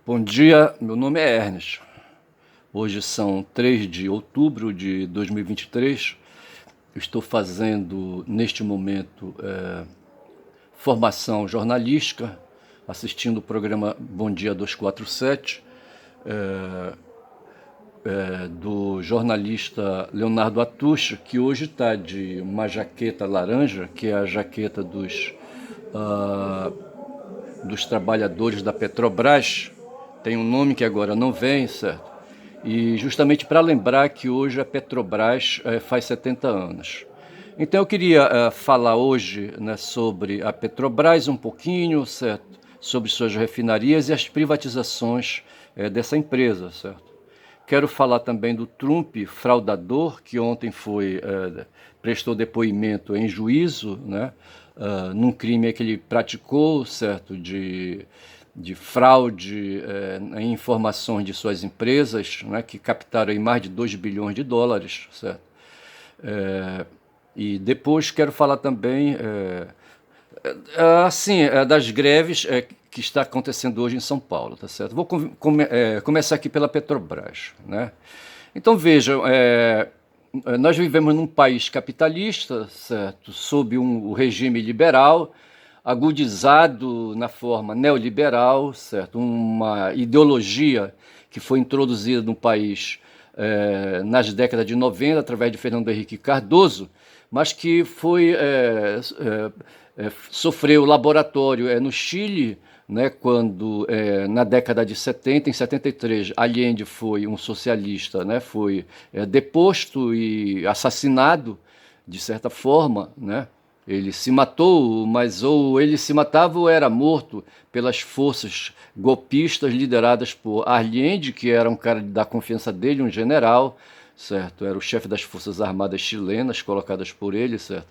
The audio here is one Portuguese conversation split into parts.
Bom dia, meu nome é Ernest. Hoje são 3 de outubro de 2023. Eu estou fazendo, neste momento, formação jornalística, assistindo o programa Bom Dia 247, do jornalista Leonardo Atucha, que hoje está de uma jaqueta laranja, que é a jaqueta dos trabalhadores da Petrobras. Tem um nome que agora não vem, certo? E justamente para lembrar que hoje a Petrobras faz 70 anos. Então eu queria falar hoje, né, sobre a Petrobras um pouquinho, certo? Sobre suas refinarias e as privatizações dessa empresa, certo? Quero falar também do Trump fraudador, que ontem prestou depoimento em juízo, né, num crime que ele praticou, certo, de fraude em informações de suas empresas, né, que captaram aí mais de 2 bilhões de dólares, certo? E depois quero falar também das greves que está acontecendo hoje em São Paulo, tá certo? Vou começar aqui pela Petrobras, né? Então vejam, nós vivemos num país capitalista, certo? Sob o regime liberal, agudizado na forma neoliberal, certo? Uma ideologia que foi introduzida no país nas décadas de 90 através de Fernando Henrique Cardoso, mas que sofreu laboratório no Chile, né, quando na década de 70, em 73, Allende foi um socialista, né, foi deposto e assassinado de certa forma, né? Ele se matou, mas ou ele se matava ou era morto pelas forças golpistas lideradas por Allende, que era um cara da confiança dele, um general, certo? Era o chefe das Forças Armadas chilenas, colocadas por ele, certo?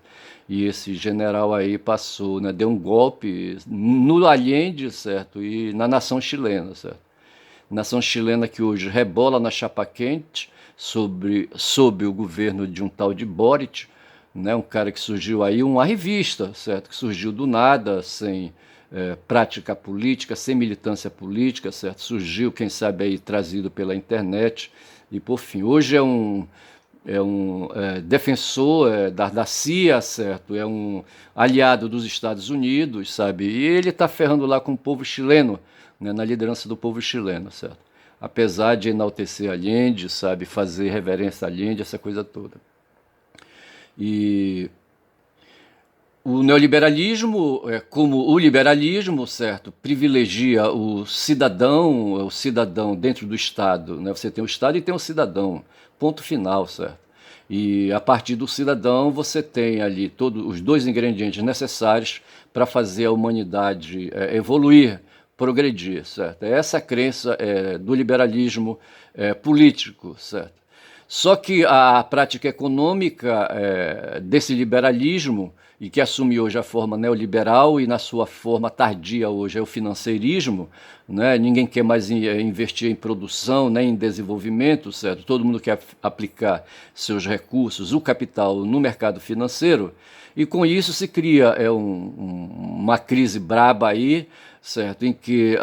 E esse general aí passou, né, deu um golpe no Allende, certo? E na nação chilena, certo? Nação chilena que hoje rebola na chapa quente sob o governo de um tal de Boric, né, um cara que surgiu aí, uma revista, certo? Que surgiu do nada, sem prática política, sem militância política, certo? Surgiu, quem sabe aí, trazido pela internet. E por fim, hoje é um defensor da CIA, certo? É um aliado dos Estados Unidos, sabe? E ele está ferrando lá com o povo chileno, né, na liderança do povo chileno, certo? Apesar de enaltecer Allende, sabe? Fazer reverência a Allende, essa coisa toda. E o neoliberalismo, como o liberalismo, certo, privilegia o cidadão dentro do Estado, né? Você tem o Estado e tem o cidadão, ponto final, certo? E a partir do cidadão você tem ali todos os dois ingredientes necessários para fazer a humanidade evoluir, progredir, certo? Essa é a crença do liberalismo político, certo? Só que a prática econômica desse liberalismo, e que assume hoje a forma neoliberal e na sua forma tardia hoje é o financeirismo, né? Ninguém quer mais investir em produção, nem em desenvolvimento, certo? Todo mundo quer aplicar seus recursos, o capital, no mercado financeiro, e com isso se cria uma crise braba aí, certo? Em que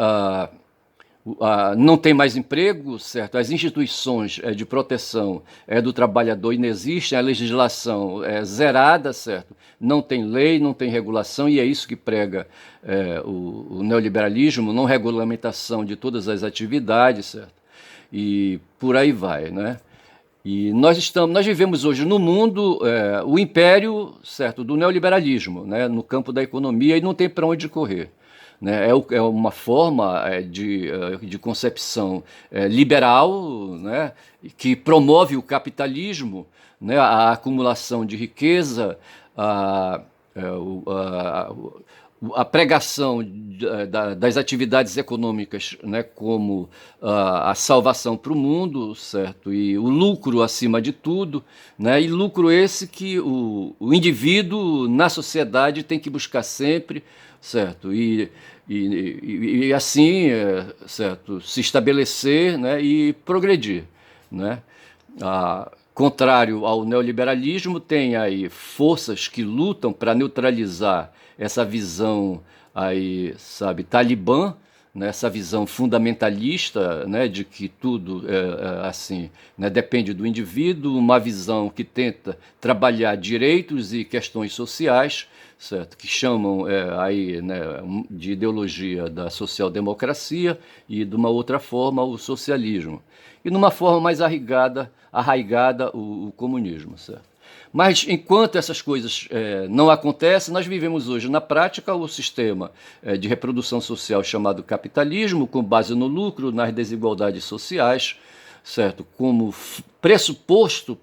não tem mais emprego, certo? As instituições de proteção do trabalhador inexistem, a legislação é zerada, certo? Não tem lei, não tem regulação, e é isso que prega o neoliberalismo, não regulamentação de todas as atividades, certo? E por aí vai, né? E nós vivemos hoje no mundo o império, certo, do neoliberalismo, né, no campo da economia, e não tem para onde correr. Né? É uma forma de concepção liberal, né, que promove o capitalismo, né, a acumulação de riqueza, a, a, a pregação das atividades econômicas, né, como a salvação para o mundo, certo? E o lucro acima de tudo, né? E lucro esse que o indivíduo na sociedade tem que buscar sempre, certo? E assim, certo? Se estabelecer, né, e progredir, né? Contrário ao neoliberalismo, tem aí forças que lutam para neutralizar essa visão aí, sabe, talibã, né, essa visão fundamentalista, né, de que tudo assim, né, depende do indivíduo, uma visão que tenta trabalhar direitos e questões sociais, certo, que chamam aí, né, de ideologia da social-democracia e de uma outra forma o socialismo e numa forma mais arraigada o comunismo, certo? Mas enquanto essas coisas não acontecem, nós vivemos hoje na prática o sistema de reprodução social chamado capitalismo, com base no lucro, nas desigualdades sociais, certo? Como pressuposto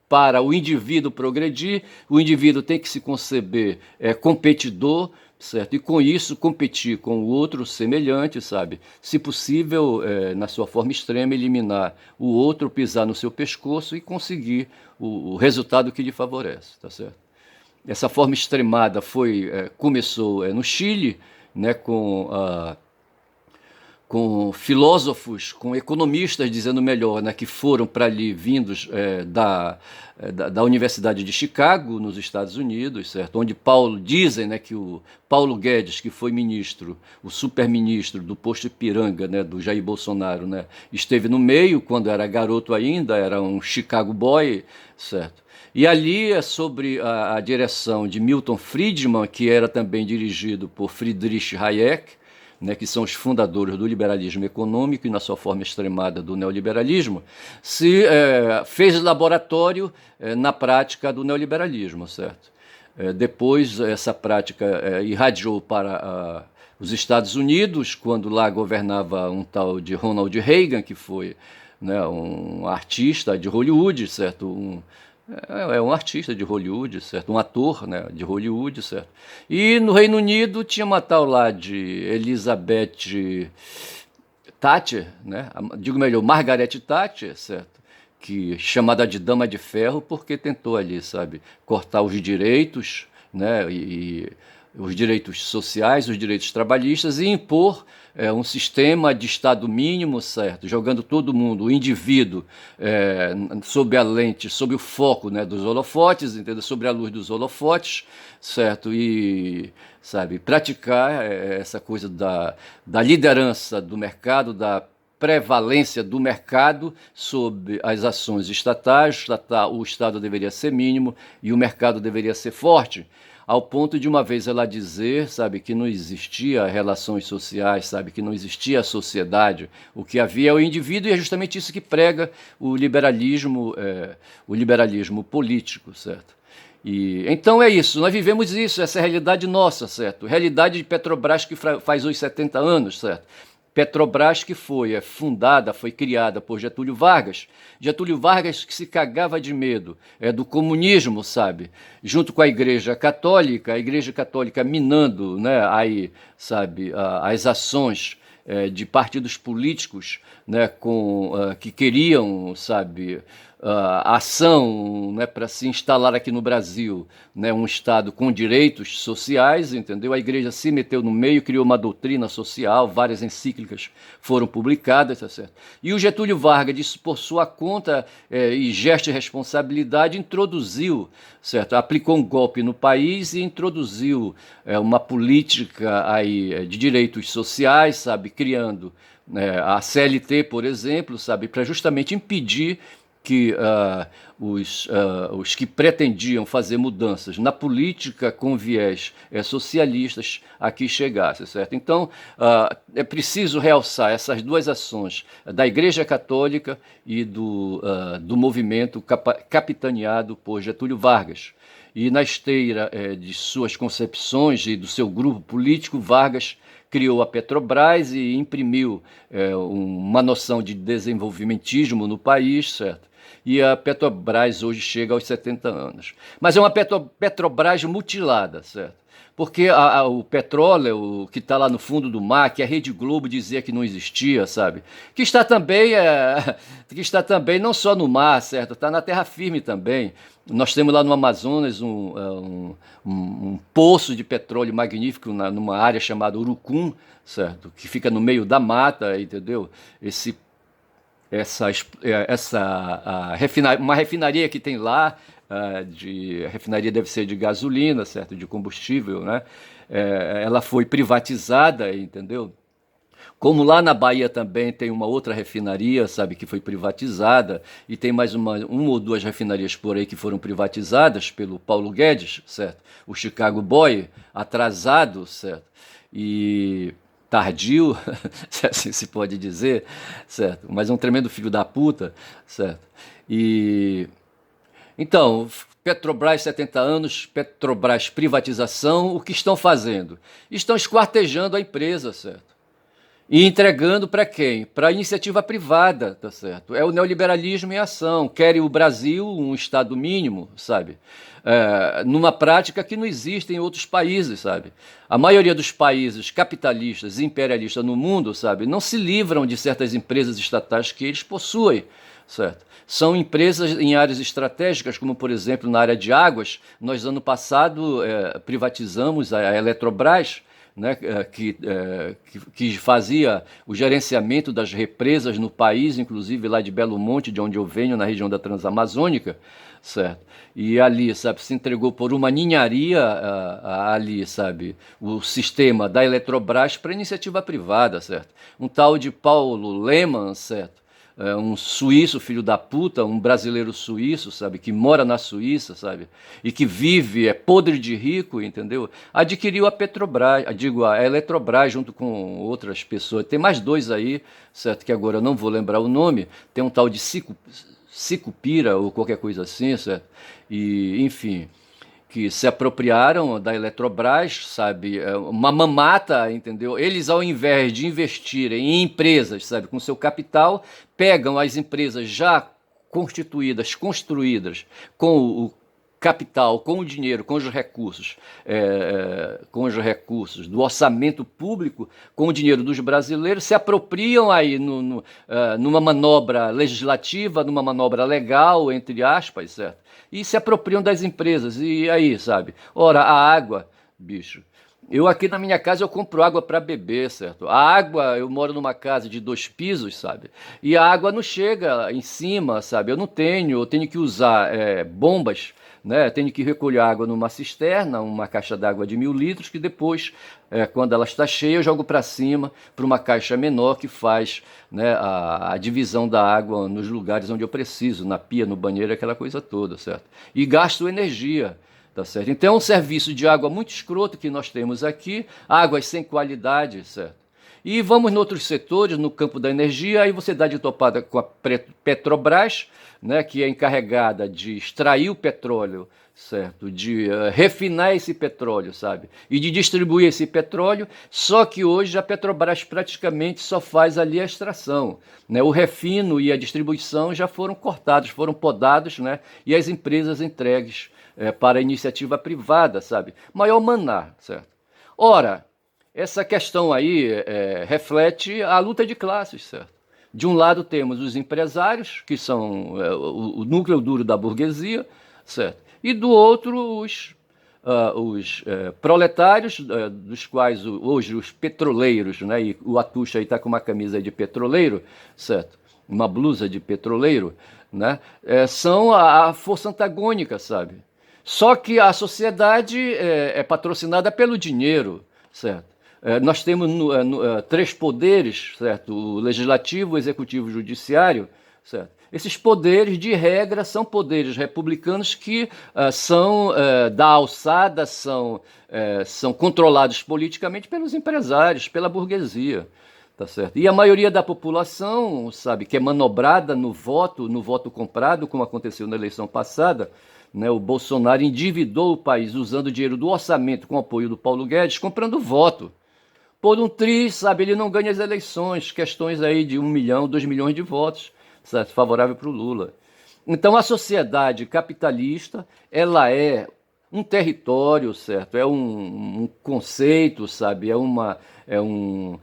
para o indivíduo progredir, o indivíduo tem que se conceber competidor, certo? E com isso competir com o outro semelhante, sabe? Se possível, na sua forma extrema, eliminar o outro, pisar no seu pescoço e conseguir o resultado que lhe favorece, tá certo? Essa forma extremada começou no Chile, né, com filósofos, com economistas, dizendo melhor, né, que foram para ali vindos da Universidade de Chicago, nos Estados Unidos, certo? Onde dizem, né, que o Paulo Guedes, que foi ministro, o super-ministro do posto Ipiranga, né, do Jair Bolsonaro, né, esteve no meio quando era garoto ainda, era um Chicago boy, certo? E ali é sobre a direção de Milton Friedman, que era também dirigido por Friedrich Hayek, né, que são os fundadores do liberalismo econômico e, na sua forma extremada, do neoliberalismo, se fez laboratório na prática do neoliberalismo, certo? Depois, essa prática irradiou para os Estados Unidos, quando lá governava um tal de Ronald Reagan, que foi, né, um artista de Hollywood, certo? Um artista de Hollywood, certo? Um ator, né, de Hollywood, certo? E no Reino Unido tinha uma tal lá de Elizabeth Thatcher, né? Digo melhor, Margaret Thatcher, certo? Que chamada de Dama de Ferro porque tentou ali, sabe, cortar os direitos, né, e os direitos sociais, os direitos trabalhistas e impor um sistema de Estado mínimo, certo? Jogando todo mundo, o indivíduo, sob a lente, sob o foco, né, dos holofotes, entendeu? Sobre a luz dos holofotes, certo? E, sabe, praticar essa coisa da liderança do mercado, da prevalência do mercado sobre as ações estatais. O Estado deveria ser mínimo e o mercado deveria ser forte, ao ponto de uma vez ela dizer, sabe, que não existia relações sociais, sabe, que não existia sociedade, o que havia é o indivíduo, e é justamente isso que prega o liberalismo político, certo? E então é isso, nós vivemos isso, essa é a realidade nossa, certo? Realidade de Petrobras que faz hoje 70 anos, certo? Petrobras que foi fundada, foi criada por Getúlio Vargas. Getúlio Vargas que se cagava de medo do comunismo, sabe? Junto com a Igreja Católica minando, né, aí, sabe, as ações de partidos políticos, né, que queriam, sabe, ação, né, para se instalar aqui no Brasil, né, um Estado com direitos sociais, entendeu? A igreja se meteu no meio, criou uma doutrina social, várias encíclicas foram publicadas, tá certo? E o Getúlio Vargas, por sua conta e gesto de responsabilidade, introduziu, certo? Aplicou um golpe no país e introduziu uma política aí de direitos sociais, sabe? Criando a CLT, por exemplo, sabe? Para justamente impedir que os que pretendiam fazer mudanças na política com viés socialistas aqui chegassem, certo? Então, é preciso realçar essas duas ações da Igreja Católica e do movimento capitaneado por Getúlio Vargas. E na esteira de suas concepções e do seu grupo político, Vargas criou a Petrobras e imprimiu uma noção de desenvolvimentismo no país, certo? E a Petrobras hoje chega aos 70 anos. Mas é uma Petrobras mutilada, certo? Porque o petróleo que está lá no fundo do mar, que a Rede Globo dizia que não existia, sabe? Que está também não só no mar, certo? Está na terra firme também. Nós temos lá no Amazonas um poço de petróleo magnífico numa área chamada Urucum, certo? Que fica no meio da mata, entendeu? Uma refinaria que tem lá, a refinaria deve ser de gasolina, certo? De combustível, né? Ela foi privatizada, entendeu? Como lá na Bahia também tem uma outra refinaria, sabe, que foi privatizada, e tem mais uma ou duas refinarias por aí que foram privatizadas pelo Paulo Guedes, certo? O Chicago Boy, atrasado, certo? E tardio, se assim se pode dizer, certo? Mas é um tremendo filho da puta, certo? E então, Petrobras 70 anos, Petrobras privatização, o que estão fazendo? Estão esquartejando a empresa, certo? E entregando para quem? Para a iniciativa privada, tá certo? É o neoliberalismo em ação. Querem o Brasil um Estado mínimo, sabe? Numa prática que não existe em outros países, sabe? A maioria dos países capitalistas e imperialistas no mundo, sabe, não se livram de certas empresas estatais que eles possuem, certo? São empresas em áreas estratégicas, como por exemplo na área de águas. Nós ano passado privatizamos a Eletrobras, né, que fazia o gerenciamento das represas no país, inclusive lá de Belo Monte, de onde eu venho, na região da Transamazônica, certo? E ali, sabe, se entregou por uma ninharia ali, sabe, o sistema da Eletrobras para iniciativa privada, certo? Um tal de Paulo Leman, certo? Um suíço filho da puta, um brasileiro suíço, sabe, que mora na Suíça, sabe, e que vive, é podre de rico, entendeu? Adquiriu a Petrobras, digo, a Eletrobras junto com outras pessoas. Tem mais dois aí, certo, que agora eu não vou lembrar o nome. Tem um tal de Sicupira ou qualquer coisa assim, certo? E, enfim, que se apropriaram da Eletrobras, sabe, uma mamata, entendeu? Eles, ao invés de investirem em empresas, sabe, com seu capital, pegam as empresas já constituídas, construídas, com o capital, com o dinheiro, com os recursos do orçamento público, com o dinheiro dos brasileiros, se apropriam aí numa manobra legislativa, numa manobra legal, entre aspas, certo? E se apropriam das empresas. E aí, sabe? Ora, a água, bicho. Eu aqui na minha casa eu compro água para beber, certo? A água, eu moro numa casa de 2 pisos, sabe? E a água não chega em cima, sabe? Eu tenho que usar bombas, né? Tenho que recolher água numa cisterna, uma caixa d'água de 1.000 litros, que depois, quando ela está cheia, eu jogo para cima para uma caixa menor que faz, né, a divisão da água nos lugares onde eu preciso, na pia, no banheiro, aquela coisa toda, certo? E gasto energia. Tá certo? Então é um serviço de água muito escroto que nós temos aqui, águas sem qualidade, certo? E vamos em outros setores, no campo da energia, aí você dá de topada com a Petrobras, né, que é encarregada de extrair o petróleo, certo? De refinar esse petróleo, sabe? E de distribuir esse petróleo, só que hoje a Petrobras praticamente só faz ali a extração, né? O refino e a distribuição já foram cortados, foram podados, né? E as empresas entregues para a iniciativa privada, sabe? Maior maná, certo? Ora, essa questão aí reflete a luta de classes, certo? De um lado temos os empresários, que são o núcleo duro da burguesia, certo? E do outro os proletários, dos quais hoje os petroleiros, né? E o Atucha aí está com uma camisa de petroleiro, certo? Uma blusa de petroleiro, né? São a força antagônica, sabe? Só que a sociedade é patrocinada pelo dinheiro, certo? Nós temos 3 poderes, certo? O legislativo, o executivo e o judiciário, certo? Esses poderes, de regra, são poderes republicanos que são da alçada, são controlados politicamente pelos empresários, pela burguesia. Tá certo? E a maioria da população, sabe, que é manobrada no voto comprado, como aconteceu na eleição passada, né? O Bolsonaro endividou o país usando o dinheiro do orçamento com o apoio do Paulo Guedes, comprando voto. Por um triz, sabe, ele não ganha as eleições, questões aí de 1 milhão, 2 milhões de votos, certo? Favorável para o Lula. Então a sociedade capitalista, ela é um território, certo? É um conceito, sabe? É um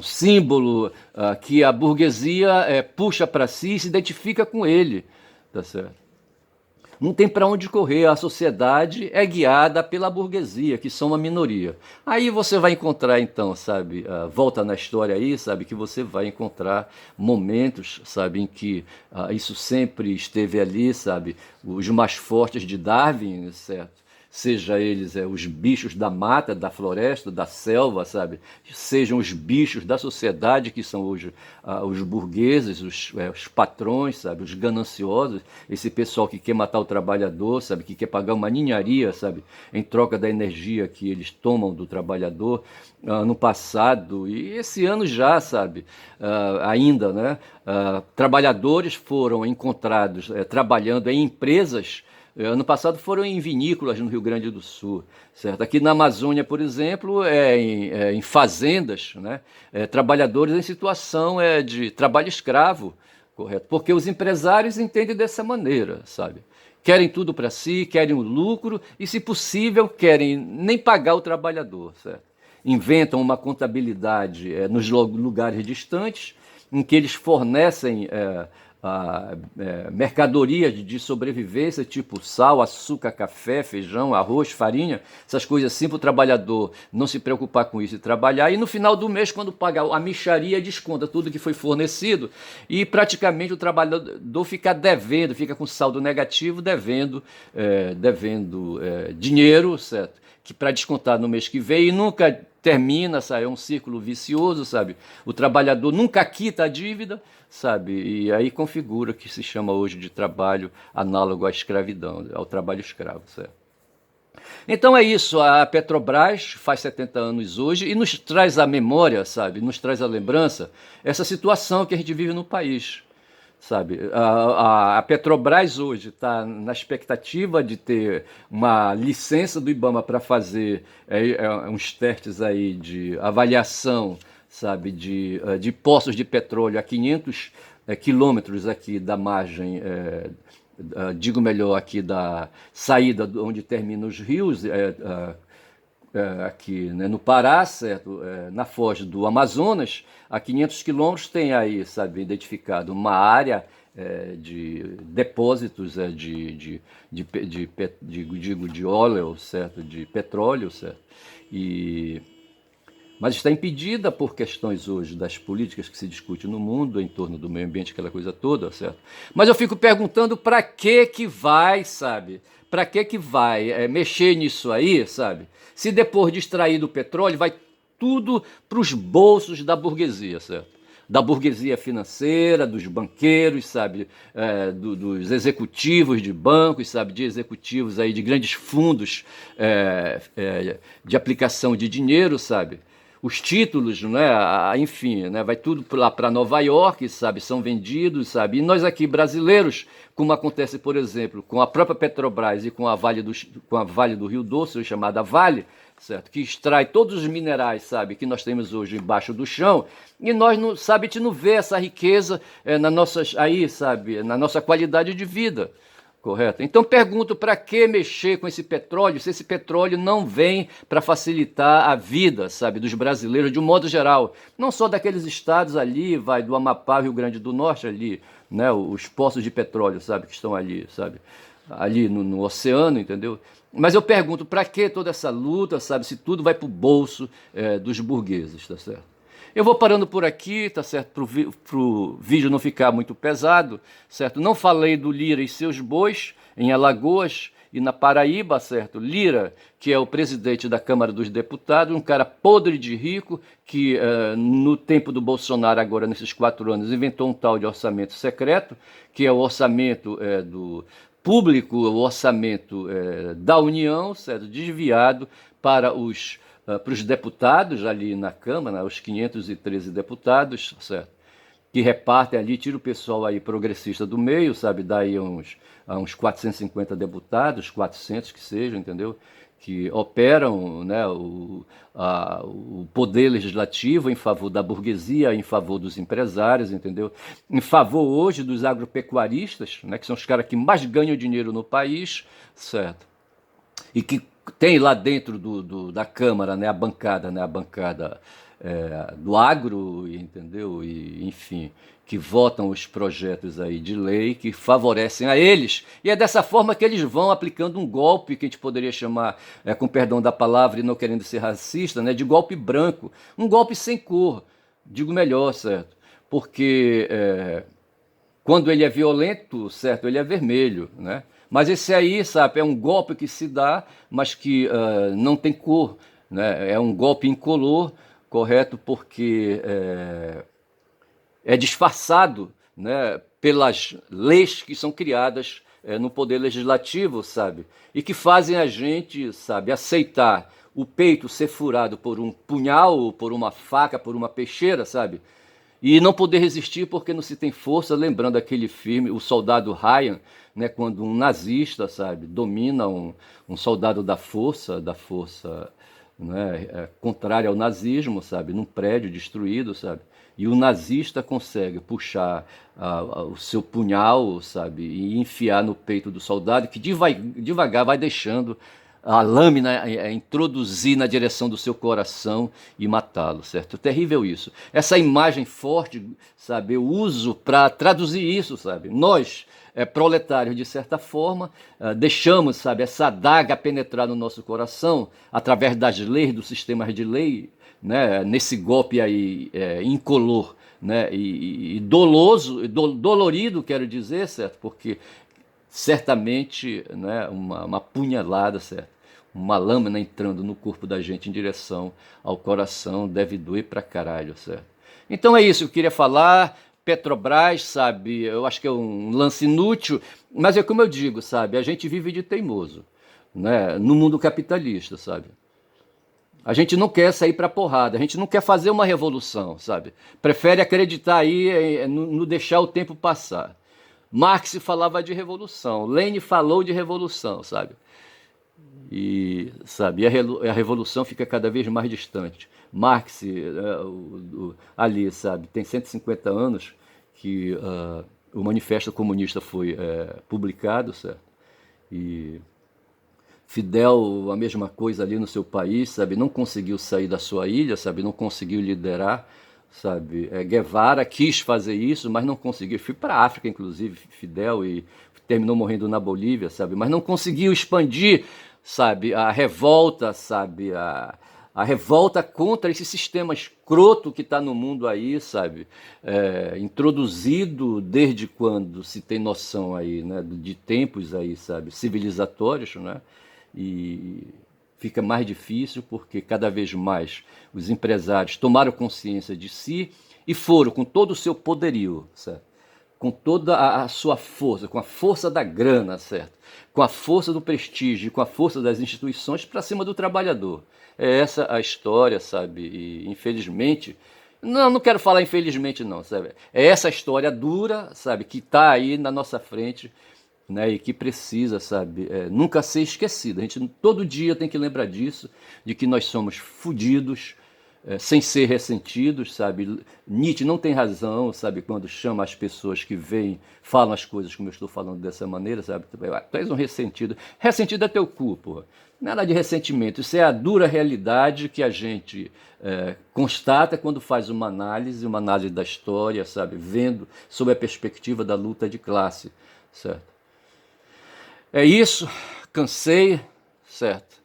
símbolo que a burguesia puxa para si e se identifica com ele, tá certo? Não tem para onde correr, a sociedade é guiada pela burguesia, que são uma minoria. Aí você vai encontrar então, sabe, volta na história aí, sabe, que você vai encontrar momentos, sabe, em que isso sempre esteve ali, sabe, os mais fortes de Darwin, certo? seja eles os bichos da mata, da floresta, da selva, sabe? Sejam os bichos da sociedade, que são hoje os burgueses, os patrões, sabe? Os gananciosos, esse pessoal que quer matar o trabalhador, sabe? Que quer pagar uma ninharia, sabe? Em troca da energia que eles tomam do trabalhador. No passado e esse ano já, sabe? Ainda, né? Trabalhadores foram encontrados trabalhando em empresas. Ano passado foram em vinícolas no Rio Grande do Sul, certo? Aqui na Amazônia, por exemplo, em fazendas, né? Trabalhadores em situação de trabalho escravo, correto? Porque os empresários entendem dessa maneira, sabe? Querem tudo para si, querem o lucro e, se possível, querem nem pagar o trabalhador, certo? Inventam uma contabilidade nos lugares distantes, em que eles fornecem mercadorias de sobrevivência, tipo sal, açúcar, café, feijão, arroz, farinha, essas coisas assim para o trabalhador não se preocupar com isso e trabalhar. E no final do mês, quando pagar a mixaria, desconta tudo que foi fornecido e praticamente o trabalhador fica devendo, fica com saldo negativo, devendo dinheiro, certo? Que para descontar no mês que vem e nunca termina, sabe? É um círculo vicioso, sabe? O trabalhador nunca quita a dívida, sabe? E aí configura o que se chama hoje de trabalho análogo à escravidão, ao trabalho escravo, certo? Então é isso, a Petrobras faz 70 anos hoje e nos traz a memória, sabe? Nos traz a lembrança, essa situação que a gente vive no país. Sabe, a Petrobras hoje está na expectativa de ter uma licença do IBAMA para fazer uns testes aí de avaliação, sabe, de poços de petróleo a 500 quilômetros aqui da margem, digo melhor, aqui da saída onde terminam os rios, aqui, né, no Pará, certo? Na foz do Amazonas, a 500 quilômetros tem aí, sabe, identificado uma área de depósitos de óleo, certo? De petróleo, certo? E, mas está impedida por questões hoje das políticas que se discute no mundo em torno do meio ambiente, aquela coisa toda, certo? Mas eu fico perguntando para que vai, sabe? Para que vai mexer nisso aí, sabe? Se depois de extrair do petróleo vai tudo para os bolsos da burguesia, certo? Da burguesia financeira, dos banqueiros, sabe? Dos executivos de bancos, sabe? De executivos aí de grandes fundos de aplicação de dinheiro, sabe? Os títulos, né, enfim, né, vai tudo lá para Nova York, sabe, são vendidos, sabe, e nós aqui brasileiros, como acontece, por exemplo, com a própria Petrobras e com a Vale do Rio Doce, chamada Vale, certo, que extrai todos os minerais, sabe, que nós temos hoje embaixo do chão, e nós não, sabe, a gente não vê essa riqueza na nossa qualidade de vida. Correto? Então pergunto, para que mexer com esse petróleo se esse petróleo não vem para facilitar a vida, sabe, dos brasileiros de um modo geral, não só daqueles estados ali, vai do Amapá, Rio Grande do Norte ali, né, os poços de petróleo, sabe, que estão ali, sabe, ali no oceano, entendeu? Mas eu pergunto, para que toda essa luta, sabe, se tudo vai para o bolso dos burgueses, tá certo? Eu vou parando por aqui, tá certo? Para o vídeo não ficar muito pesado, certo? Não falei do Lira e seus bois em Alagoas e na Paraíba, certo? Lira, que é o presidente da Câmara dos Deputados, um cara podre de rico, que no tempo do Bolsonaro, agora nesses 4 anos, inventou um tal de orçamento secreto, que é o orçamento do público, o orçamento da União, certo? Desviado para os deputados ali na Câmara, os 513 deputados, certo? Que repartem ali, tira o pessoal aí progressista do meio, sabe? Daí uns 450 deputados, 400 que sejam, entendeu? Que operam, né, o poder legislativo em favor da burguesia, em favor dos empresários, entendeu? Em favor hoje dos agropecuaristas, né, que são os caras que mais ganham dinheiro no país, certo? E que tem lá dentro da Câmara, né, a bancada do agro, entendeu? E, enfim, que votam os projetos aí de lei que favorecem a eles. E é dessa forma que eles vão aplicando um golpe que a gente poderia chamar, com perdão da palavra e não querendo ser racista, né, de golpe branco. Um golpe sem cor, digo melhor, certo? Porque quando ele é violento, certo, ele é vermelho, né? Mas esse aí, sabe, é um golpe que se dá, mas que não tem cor, né? É um golpe incolor, correto? Porque é disfarçado, né, pelas leis que são criadas no poder legislativo, sabe? E que fazem a gente, sabe, aceitar o peito ser furado por um punhal, por uma faca, por uma peixeira, sabe? E não poder resistir porque não se tem força, lembrando aquele filme, O Soldado Ryan, né, quando um nazista, sabe, domina um soldado da força, né, contrária ao nazismo, sabe, num prédio destruído, sabe, e o nazista consegue puxar o seu punhal, sabe, e enfiar no peito do soldado, que devagar vai deixando a lâmina introduzir na direção do seu coração e matá-lo, certo? Terrível isso. Essa imagem forte, sabe, eu uso para traduzir isso, sabe? Nós, proletários, de certa forma, deixamos, sabe, essa adaga penetrar no nosso coração através das leis, dos sistemas de lei, né? Nesse golpe aí incolor, né? E doloso, dolorido, quero dizer, certo? Porque certamente, né, uma punhalada, certo? Uma lâmina entrando no corpo da gente em direção ao coração deve doer pra caralho, certo? Então é isso, eu queria falar. Petrobras, sabe, eu acho que é um lance inútil, mas é como eu digo, sabe, a gente vive de teimoso, né, no mundo capitalista, sabe? A gente não quer sair pra porrada, a gente não quer fazer uma revolução, sabe? Prefere acreditar aí no deixar o tempo passar. Marx falava de revolução, Lenin falou de revolução, sabe? E, sabe, a revolução fica cada vez mais distante. Marx, ali, sabe, tem 150 anos que o Manifesto Comunista foi publicado, certo? E Fidel, a mesma coisa ali no seu país, sabe, não conseguiu sair da sua ilha, sabe, não conseguiu liderar, sabe, Guevara quis fazer isso, mas não conseguiu, fui para a África, inclusive, Fidel, e terminou morrendo na Bolívia, sabe, mas não conseguiu expandir, sabe, a revolta, sabe, a revolta contra esse sistema escroto que está no mundo aí, sabe, introduzido desde quando se tem noção aí, né, de tempos aí, sabe, civilizatórios, né, e fica mais difícil porque cada vez mais os empresários tomaram consciência de si e foram com todo o seu poderio, certo? Com toda a sua força, com a força da grana, certo? Com a força do prestígio, com a força das instituições para cima do trabalhador. É essa a história, sabe? E infelizmente, não quero falar infelizmente não, sabe? É essa história dura, sabe? Que está aí na nossa frente, né, e que precisa, sabe, nunca ser esquecida. A gente todo dia tem que lembrar disso, de que nós somos fodidos, sem ser ressentidos, sabe? Nietzsche não tem razão, sabe, quando chama as pessoas que vêm, falam as coisas como eu estou falando dessa maneira, sabe? Tu és um ressentido. Ressentido é teu cu, porra. Nada de ressentimento, isso é a dura realidade que a gente constata quando faz uma análise da história, sabe? Vendo sob a perspectiva da luta de classe, certo? É isso, cansei, certo?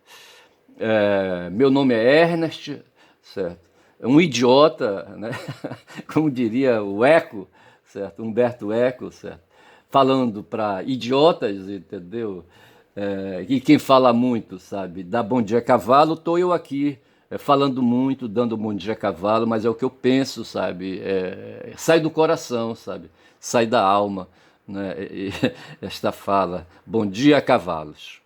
Meu nome é Ernest, certo? É um idiota, né? Como diria o Eco, certo? Humberto Eco, certo? Falando para idiotas, entendeu? E quem fala muito, sabe? Dá bom dia a cavalo, estou eu aqui falando muito, dando bom dia a cavalo, mas é o que eu penso, sabe? Sai do coração, sabe? Sai da alma, né? Esta fala, bom dia, cavalos.